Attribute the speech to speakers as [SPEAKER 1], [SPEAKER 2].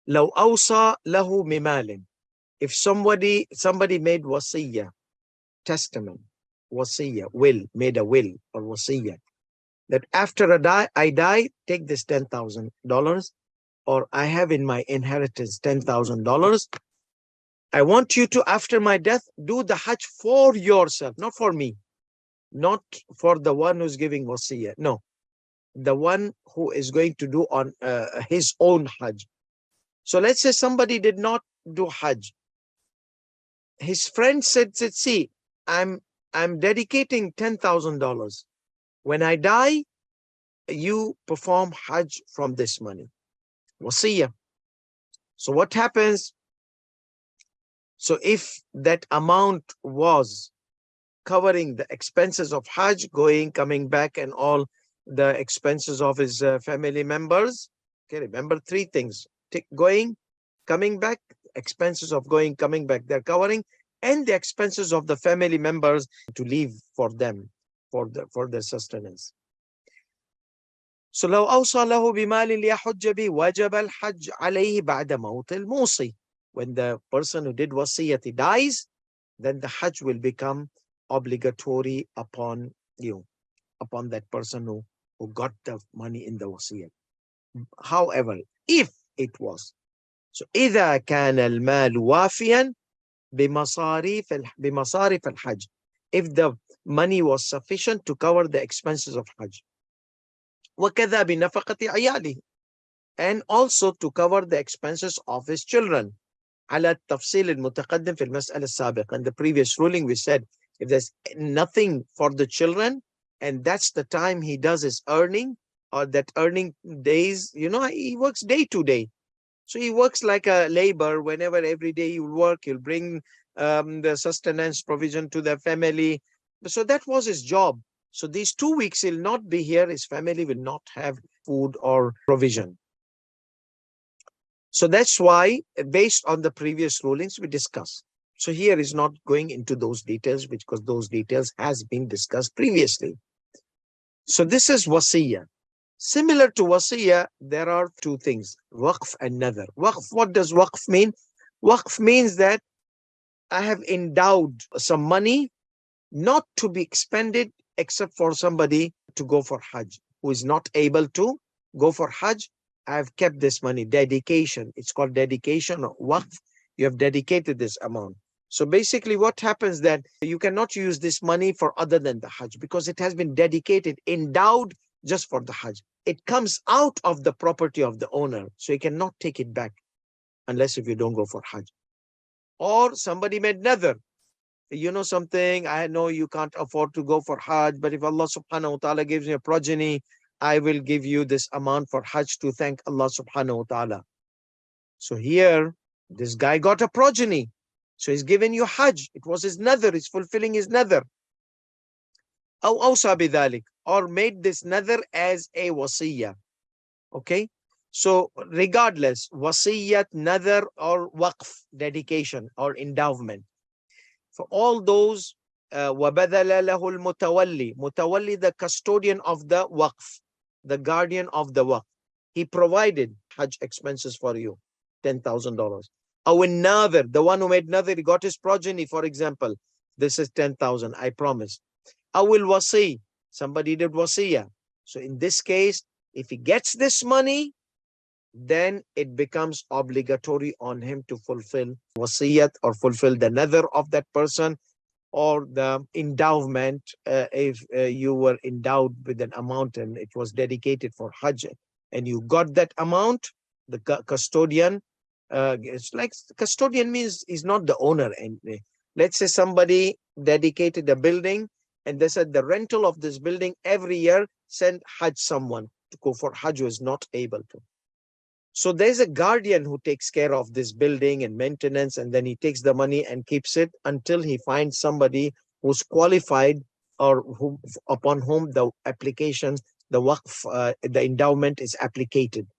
[SPEAKER 1] لو أوصى له بمال. If somebody made wasiyah, testament, wasiyah, made a will or wasiyah, that after I die, take this $10,000, or I have in my inheritance $10,000. I want you to, after my death, do the Hajj for yourself, not for me, not for the one who's giving wasiyah. No, the one who is going to do on his own Hajj. So let's say somebody did not do Hajj. His friend said, see, I'm dedicating $10,000. When I die, you perform Hajj from this money. Wasiyah. So what happens? So if that amount was covering the expenses of Hajj, going, coming back, and all the expenses of his family members, okay, remember three things: going, coming back, expenses of going, coming back, they're covering, and the expenses of the family members to leave for them, for their sustenance. So لو أوصى له بمال ليحج به وجب الحج عليه بعد موت الموصي. When the person who did wasiyah dies, then the Hajj will become obligatory upon you, upon that person who got the money in the wasiyah. However, if it was, so إذا كان المال وافيا بمصاريف الحج, if the money was sufficient to cover the expenses of Hajj, وكذا بنفقة عياله, and also to cover the expenses of his children. على التفصيل المتقدم في المسألة السابقة. In the previous ruling we said, if there's nothing for the children, and that's the time he does his earning, or that earning days, he works day to day. So he works like a labor. Whenever every day he will work, he'll bring the sustenance provision to the family. So that was his job. So these 2 weeks he'll not be here. His family will not have food or provision. So that's why, based on the previous rulings, we discussed. So here is not going into those details, because those details has been discussed previously. So this is wasiyah. Similar to wasiyah, there are two things: waqf and nadhr. Waqf, what does waqf mean? Waqf means that I have endowed some money not to be expended except for somebody to go for Hajj, who is not able to go for Hajj. I have kept this money, dedication. It's called dedication or waqf. You have dedicated this amount. So basically what happens that you cannot use this money for other than the Hajj, because it has been dedicated, endowed just for the Hajj. It comes out of the property of the owner, so you cannot take it back unless if you don't go for Hajj. Or somebody made nadhr. You know something, I know you can't afford to go for Hajj, but if Allah subhanahu wa ta'ala gives me a progeny, I will give you this amount for Hajj to thank Allah subhanahu wa ta'ala. So here, this guy got a progeny. So he's given you Hajj. It was his nadhr. He's fulfilling his nadhr. أو أوصى بذلك, or made this nadhr as a wasiyah. Okay. So regardless, wasiyat, nadhr, or waqf, dedication or endowment, for all those, وَبَذَلَ لَهُ الْمُتَوَلِّي, mutawalli, the custodian of the waqf, the guardian of the waqf, he provided Hajj expenses for you, $10,000. أو الناظر, the one who made nadhr, he got his progeny, for example, this is 10,000, I promise. أو الوصي, somebody did wasiyah. So in this case, if he gets this money, then it becomes obligatory on him to fulfill wasiyat, or fulfill the nadhr of that person, or the endowment. If you were endowed with an amount and it was dedicated for Hajj, and you got that amount, the custodian, it's like custodian means he's not the owner. And let's say somebody dedicated a building, and they said the rental of this building every year, send Hajj someone to go for Hajj who is not able to. So there's a guardian who takes care of this building and maintenance, and then he takes the money and keeps it until he finds somebody who's qualified, or upon whom the application, the waqf, the endowment is applicated.